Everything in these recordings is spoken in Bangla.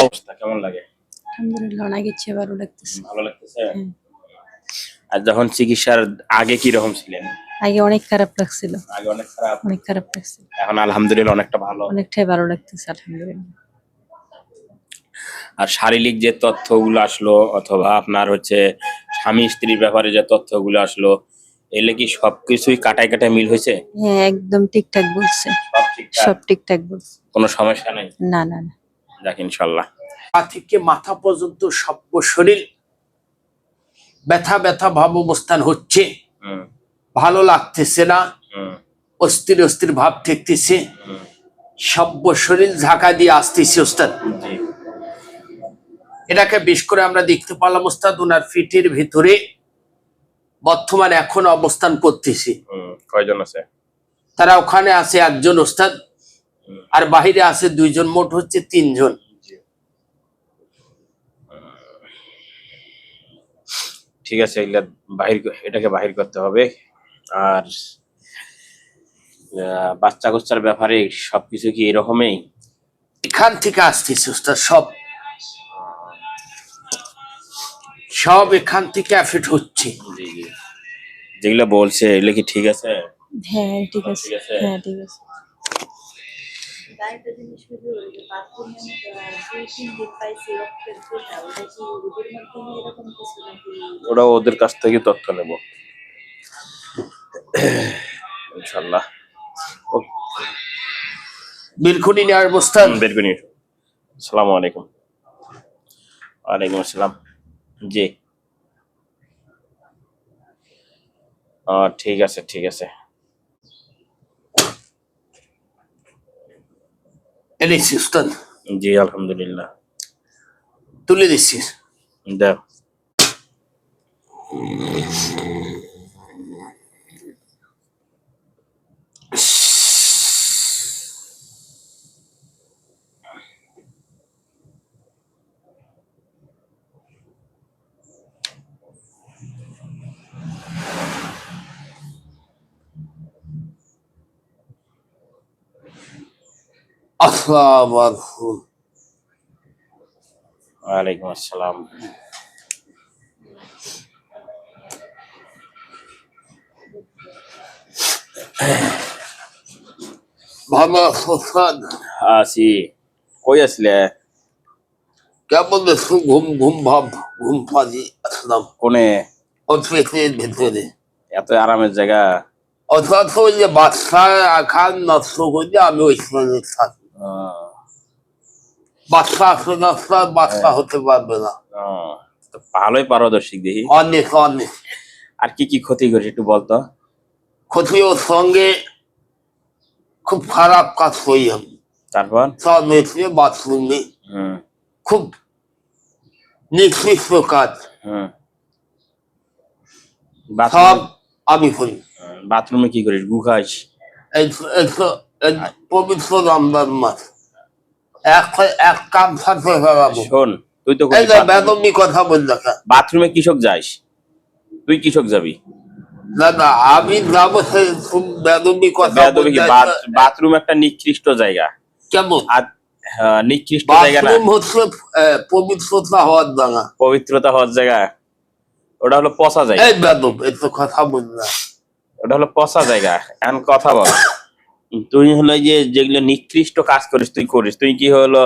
অবস্থা কেমন লাগে? আলহামদুলিল্লাহ অনেক ইচ্ছে ভালো লাগতেছে। ভালো লাগতেছে। আর যখন চিকিৎসার আগে কি রকম ছিলেন? আগে অনেক খারাপ লাগছিল। আগে অনেক খারাপ। অনেক খারাপ লাগছিল। এখন আলহামদুলিল্লাহ অনেকটা ভালো। অনেকটাই ভালো লাগতেছে আলহামদুলিল্লাহ। আর শারীরিক যে তথ্যগুলো আসলো অথবা আপনার হচ্ছে স্বামী স্ত্রীর ব্যাপারে যে তথ্যগুলো আসলো এলে কি সবকিছুই কাটায় কাটায় মিল হয়েছে? হ্যাঁ একদম ঠিকঠাক বলছে। সব ঠিকঠাক বলছে। কোনো সমস্যা নাই? না না না। যাক ইনশাআল্লাহ। পা থেকে মাথা পর্যন্ত সব শরীর ব্যথা ব্যথা ভাব অবস্থান হচ্ছে, ভালো লাগতেছে না, অস্থির অস্থির ভাব ঠেকতেছে, সব শরীর ঝাঁকা দিয়ে আসতেছে ওস্তাদ। এটাকে বেশ করে আমরা দেখতে পেলাম ওস্তাদ ওনার ফিটের ভিতরে বর্তমানে এখন অবস্থান করতেছে। কয়জন আছে? তারা ওখানে আছে একজন ওস্তাদ, আর বাহিরে আছে দুইজন, মোট হচ্ছে তিনজন। ঠিক আছে, এটাকে বাহির করতে হবে। আর বাচ্চা কাচ্চার ব্যাপারে সবকিছু কি এরকমই? এখান থেকে আসতেছে ওস্তাদ, সব এখান থেকে এফেক্ট হচ্ছে। যেগুলো বলছে এগুলো কি ঠিক আছে? হ্যাঁ ঠিক আছে। হ্যাঁ ঠিক আছে। ওরা ওদের কাছ থেকে তথ্য নেব ইনশাআল্লাহ। বেলকুনি নেওয়ার অবস্থা। বেলকুনি। আসসালামু আলাইকুম। ওয়ালাইকুম আসসালাম। জি ঠিক আছে ঠিক আছে। এনেছি উস্তাদ। জি আলহামদুলিল্লাহ। তুলে দিচ্ছি। দাও। আসসালামু আলাইকুম। ওয়ালাইকুম আসসালাম। ভালো আছি। কই আসলে? কেমন দেখছো? ঘুম ঘুম ভাব, ঘুম পাজি আসলাম। কোনে? অফিসের ভেতরে। এত আরামের জায়গা? অর্থাৎ ওই যে বাচ্চা খান নষ্ট করলে আমি ওইখানে থাকি। বাচ্চা আসলে নষ্ট, বাচ্চা হতে পারবে না। ভালোই পারদর্শী দেখি। অনেক অনেক। আর কি কি ক্ষতি করি একটু বলতো? ক্ষতি ওর সঙ্গে খুব খারাপ কাজ করি আমি। তারপর টয়লেটে বাথরুমে খুব নিকৃষ্ট কাজ সব আমি করি। বাথরুমে কি করিস? গু খাস? পবিত্র রমজান মাস এক কাম সাথে শোন, তুই তো বেদমি কথা বল দেখা। বাথরুমে কৃষক যাস? তুই কৃষক যাবি? দাদা আমি যাবো খুব বেদমি কথা। বাথরুম একটা নিকৃষ্ট জায়গা। কেমন? নিকৃষ্ট জায়গা না, হচ্ছে পবিত্রতা হওয়ার জায়গা। পবিত্রতা হওয়ার জায়গা? ওটা হলো পচা জায়গা। এই বেদম এত কথা বল না, ওটা হলো পচা জায়গা। এখন কথা বল, তুই হলো যে যেগুলো নিকৃষ্ট কাজ করিস তুই কি হলো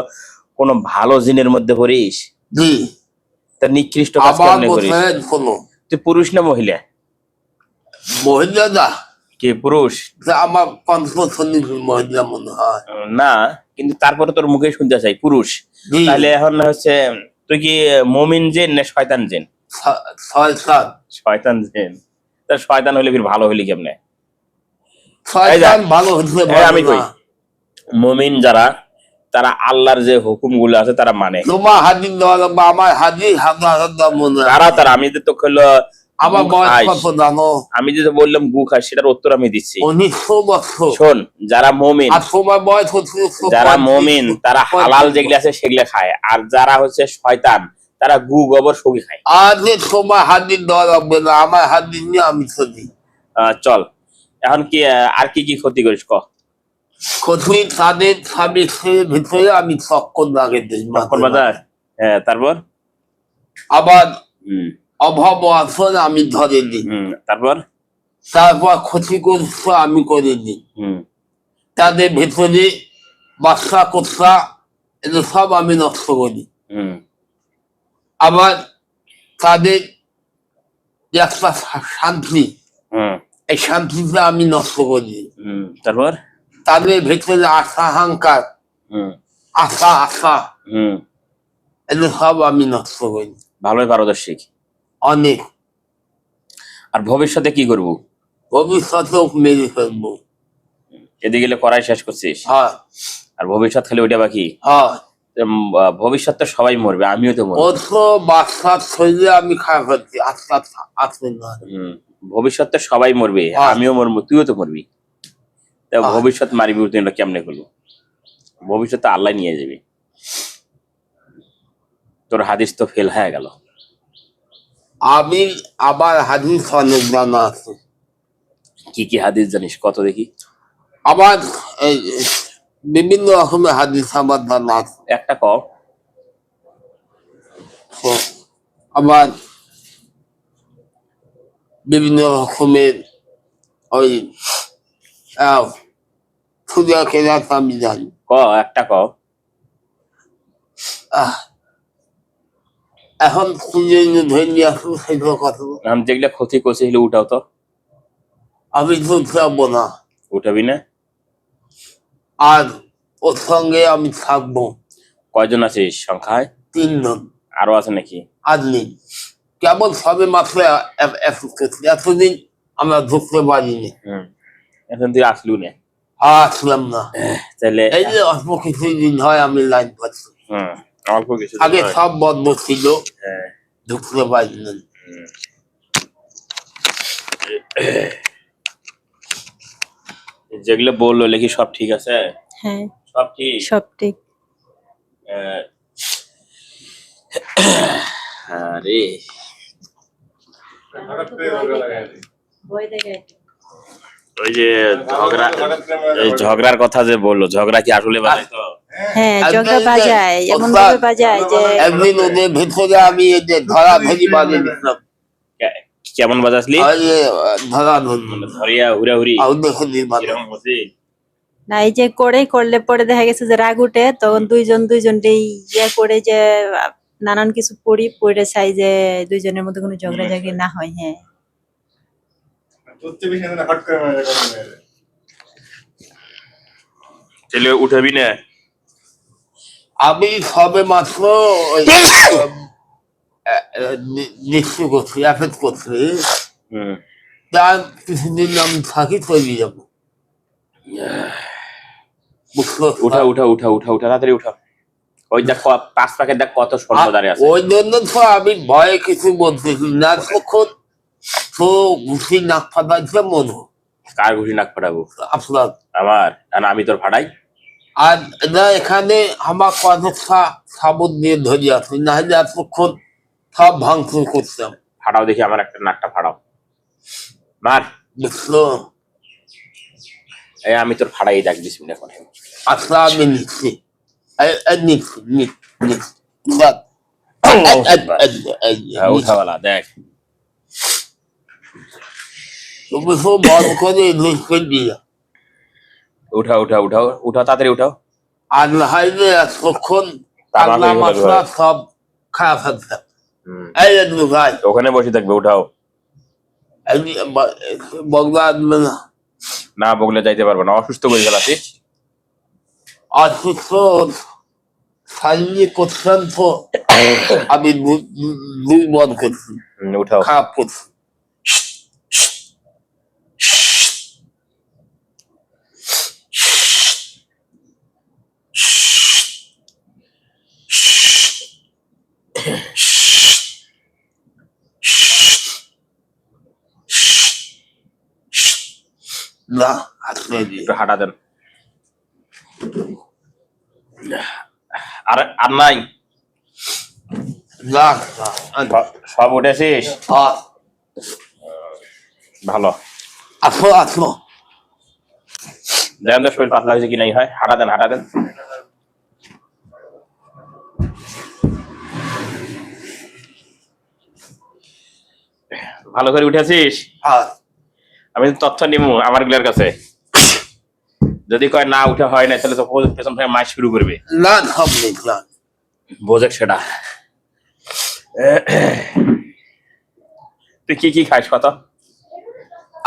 কোনো ভালো জিনের মধ্যে পড়িস? জি। তা নিকৃষ্ট কাজ কেমনে করিস? তুই পুরুষ না মহিলা? মহিলা না। কি পুরুষ? আমার কণ্ঠধ্বনি মহিলা মনে হয়। না, কিন্তু তারপরে তোর মুখে শুনতে চাই পুরুষ। তাহলে এখন হচ্ছে তুই কি মুমিন জিন না শয়তান জিন? শয়তান। শয়তান জিন। তা শয়তান হলে ফির ভালো হলি কেমনে? শয়তান ভালো হতে পারে না। আমি কই মুমিন যারা, তারা আল্লাহর যে হুকুমগুলো আছে তারা মানে। তোমার হাদিস বা আমার হাদিস হাজার মনে তারা আমি যে তো হলো আমার বয়স কত জানো? আমি যে বললাম গু খাস, সেটার উত্তর আমি দিচ্ছি। 1900 বছর। শোন, যারা মুমিন, আর তোমার বয়স হচ্ছে, যারা মুমিন তারা হালাল যেগুলো আছে সেগুলো খায়, আর যারা হচ্ছে শয়তান তারা গু গোবর সগি খায়। আর যে তোমার হাদিস দেওয়া লাগবে না, আমার হাদিস নিয়ে আমি চলি। চল, এখন কি আর কি কি ক্ষতি করিস ক? ক্ষতি তাদের স্বামী স্ত্রীর ভিতরে আমি চক্কর লাগিয়ে দিই চক্কর বাজার। হ্যাঁ, তারপর আবার হুম অভাব আসন আমি ধরে দিই, তারপর তারপর ক্ষতিগ্রস্ত আমি করে দিই। হুম তাদের ভেতরে বাচ্চা কোচ্চা এগুলো সব আমি নষ্ট করি। হুম আবার তাদের যে একটা শান্তি, হুম এই শান্তিটা আমি নষ্ট করি। তারপর তাদের ভেতরে আশা আকাঙ্ক্ষা, হুম আশা হুম এগুলো সব আমি নষ্ট করি ভালোই পারদর্শী। অনেক। আর ভবিষ্যতে কি করবো? ভবিষ্যতেও মেরে ফেলবো। এদিকে গেলে করাই শেষ করছিস, হ্যাঁ আর ভবিষ্যৎ খালি ওইটা বাকি। হ্যাঁ, ভবিষ্যৎ তো সবাই মরবে, আমিও তো মরবো। অত বাচ্চার শরীরে আমি খারাপ হচ্ছি, আস্তে আস্তে আস্তে না। ভবিষ্যৎ তো সবাই মরবে, হ্যাঁ। আমিও মরবো, তুইও তো মরবি। তা হ্যাঁ। ভবিষ্যৎ মারিবি তুই, এটা কেমনে করবো? ভবিষ্যৎ তো আল্লাহ নিয়ে যাবে। তোর হাদিস তো ফেল হয়ে গেল। আমি আবার হাদিস অনেক জানা আছে। কি কি হাদিস জানিস কত দেখি? আবার এই বিভিন্ন রকমের হাদিস আমার জানা আছে। একটা কও। তো আবার বিভিন্ন রকমের ওই সুজা কেনার আমি জানি। একটা কও। এখন খুঁজে ধরে নিয়ে আসবো সেগুলো কথা আমি যেগুলা ক্ষতি করছি সেগুলো উঠাও তো। আমি তো যাবো না, উঠাবি না? আর ওর সঙ্গে আমি থাকবো। কয়জন আছিস সংখ্যায়? 3 জন। আরো আছে নাকি? আর নেই, কেবল সবে মাত্র এতদিন আমরা ঢুকতে পারিনি। এখন তুই আসলু না? আসলাম না, তাহলে এই যে অল্প কিছুদিন হয় আমি লাইন পাচ্ছি। অল্প কিছু আগে সব বন্ধ ছিল, হ্যাঁ ঢুকতে পারিনি। যেগুলো বললো লেখি সব ঠিক আছে? হ্যাঁ সব ঠিক। সব ঠিক। আরে ওই যে ঝগড়ার কথা যে বললো, ঝগড়া কি আসলে বাজায় তো? হ্যাঁ ঝগড়া বাজায়, এমন ভাবে বাজায় যে একদিন ওদের ভেতরে আমি এই যে ধরা ধরি বাজিয়ে দিলাম। কেমন বাজাসলি? ধরা ধরি ধরিয়া হুড়াহুড়ি এরকম হচ্ছে? না, এই যে করলে পরে দেখা গেছে যে রাগ উঠে, তখন দুইজনকে ইয়ে করে যে নানান কিছু পড়ে চাই যে দুইজনের মধ্যে কোনো ঝগড়াঝাগড়ি না হয়। হ্যাঁ ছেলে উঠাবি না? আমি সবে মাত্র নিশ্চয় করছি, অ্যাফেক্ট করছি। তার কিছুদিন আমি থাকি তৈরি যাবো। উঠা উঠা উঠা উঠা উঠা তাড়াতাড়ি উঠা। ওই দেখ 5 প্যাকেট দেখ কত স্বর্ণ দাঁড়িয়ে আছে। ওই জন্য তো আমি ভয়ে কিছু বলতেছি না, তখন তো ঘুষি নাক ফাটাইছে মনে। কার ঘুষি নাক ফাটাবো? আপনার। আমার? আমি তোর ফাটাই? আর না, এখানে আমার কতটা সাবুন দিয়ে ধরে আছে, না হলে এতক্ষণ সব ভাঙচুর করতাম। ফাটাও দেখি আমার একটা নাকটা ফাটাও। মার। বুঝলো? আমি তোর ফাটাই দেখ বিসমিল্লাহ করে। আচ্ছা আমি নিচ্ছি, উঠাওয়ালা দেখ। তুমি খুব বড় করে লিখে দিয়া। উঠা উঠা উঠাও, উঠাও তাড়াতাড়ি উঠাও। আর না হলে এতক্ষণ কান্না মাথা সব খারাপ থাকতাম। এই ভাই ওখানে বসে থাকবে, উঠাও। বগলা আনবে না? না বগলে যাইতে পারবো না, অসুস্থ করে গেলাছিস। অসুস্থ শারীরিক অত্যন্ত আমি দুর্বল করছি, উঠাও। খারাপ করছি। না একটু হাঁটা দেন। আর নাই? না সব উঠেছিস? ভালো। আসো আসো। দেখেন তো শরীর পাতলা হয়েছে কি নাই হয়। হাঁটা দেন, হাঁটা দেন। ভালো করে উঠে আছিস? হ্যাঁ আমি তথ্য নিব আমার গুলার কাছে, যদি কয় না উঠে হয় না তাহলে তো পেছন থেকে মাছ শুরু করবে। না সব নেই না বোঝে সেটা। তুই কি কি খাস কত?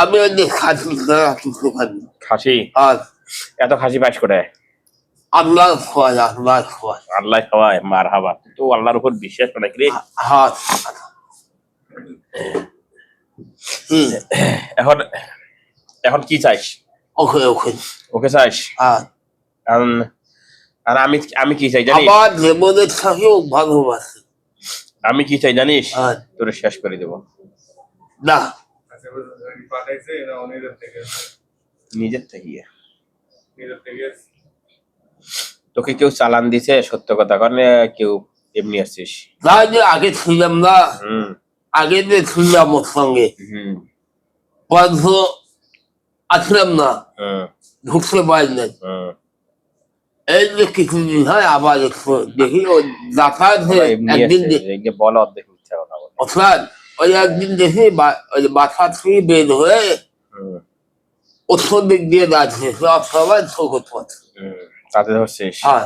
আমি ওই যে খাসি কিছু খাই খাসি? আর এত খাসি পাস করে? আল্লাহ খোয়াই আল্লাহ খোয়াই আল্লাহ খাওয়ায়, মার হাবা। তো আল্লাহর উপর বিশ্বাস অনেক রে। হ্যাঁ এখন এখন কি চাইস? ওকে ওকে ওকে চাইস? হ্যাঁ আর আমি আমি কি চাই জানিস? আমার জীবনের সাথেও ভালোবাসি। আমি কি চাই জানিস? হ্যাঁ তোরে শেষ করে দেব। না নিজের থেকে তোকে কেউ চালান দিছে? সত্য কথা কারণে কেউ এমনি আসছিস? না যে আগে ছিলাম না, আগে যে ছিলাম ওর সঙ্গে বন্ধ আসলাম না, ঢুকতে পারি না। এই যে কিছুদিন হয় আবার একটু দেখি ওই যাতায়াত একদিন বল অর্ধেক মিথ্যা কথা বল। অর্থাৎ ওই একদিন দেখি ওই বাসা থেকে বের হয়ে উত্তর দিক দিয়ে যাচ্ছে সবাই চোখত পথ তাতে ধরছিস? হ্যাঁ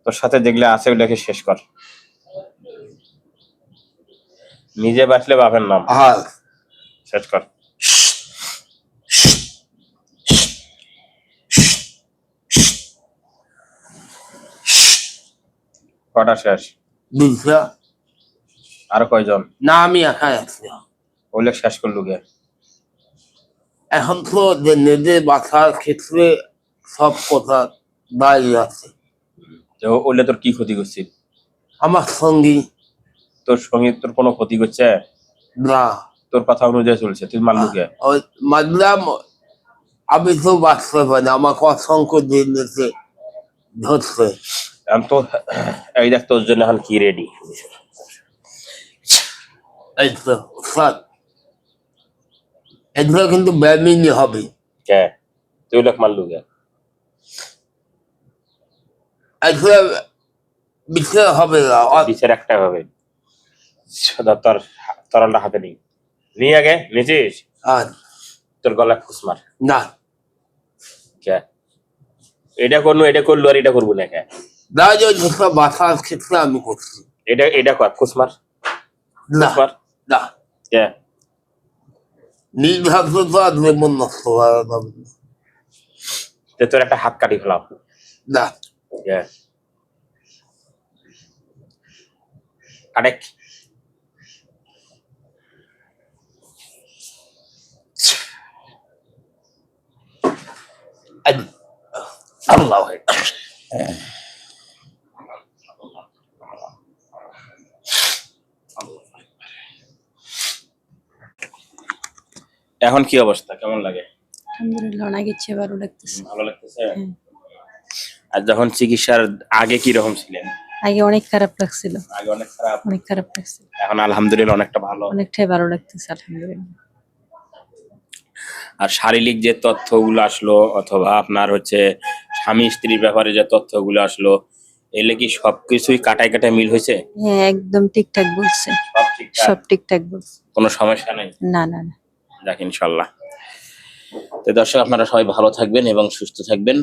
তোর সাথে যেগুলো আছে ওগুলোকে শেষ কর। নিজে বাঁচলে বাপের নাম। হ্যাঁ শেষ কর। কটা শেষ? দুইটা। আর কয়জন? না আমি একাই আছি। ওগুলো শেষ করলু গে? এখন তো যে নিজের বাসার ক্ষেত্রে সব কথা দাঁড়িয়ে আছে। ওগুলো তোর কি ক্ষতি করছিল? আমার সঙ্গী। তোর সঙ্গে তোর কোনো ক্ষতি করছে না? তোর কথা অনুযায়ী চলছে, তুই মানলু গে? ওই মানলাম, আমি তো বাঁচতে পারি না, আমাকে অসংখ্য দিন নিতে ধরছে। আমি তো এই দেখ তোর জন্য এখন কি রেডি। এই তো স্যার এগুলো কিন্তু ব্যামিনি হবে। কে তুই লোক মানলু গে? এগুলো বিচার হবে না। বিচার একটা হবে। তোর তরলটা হাতে নেই, নিয়ে আগে নিয়েছিস? আর তোর গলায় ফুস মার। না কে এটা করবো, এটা করলো আর এটা করবো না কে? না যে যেসব বাসার ক্ষেত্রে আমি করছি এটা এটা কর, ফুস মার। না ফুস মার। না কে নির্ধারিত তো আর জীবন নষ্ট করা যাবে না। তোর একটা হাত কাটি ফেলাম। না কে কাটেক? আল্লাহ এখন কি অবস্থা, কেমন লাগে? আলহামদুলিল্লাহ অনেক ইচ্ছে ভালো লাগতেছে। ভালো লাগতেছে? আর যখন চিকিৎসার আগে কি রকম ছিলেন? আগে অনেক খারাপ লাগছিল, আগে অনেক খারাপ, অনেক খারাপ লাগছিল। এখন আলহামদুলিল্লাহ অনেকটা ভালো। অনেকটাই ভালো লাগতেছে আলহামদুলিল্লাহ। আর শারীরিক যে তথ্যগুলো আসলো অথবা আপনার হচ্ছে স্বামী স্ত্রীর ব্যাপারে যে তথ্যগুলো আসলো, এলে কি সবকিছুই কাটায় কাটায় মিল হয়েছে? হ্যাঁ একদম ঠিকঠাক বলছে, সব ঠিকঠাক, সব ঠিকঠাক বলছে, কোনো সমস্যা নেই? না না না। যাক ইনশাল্লাহ। তো দর্শক আপনারা সবাই ভালো থাকবেন এবং সুস্থ থাকবেন।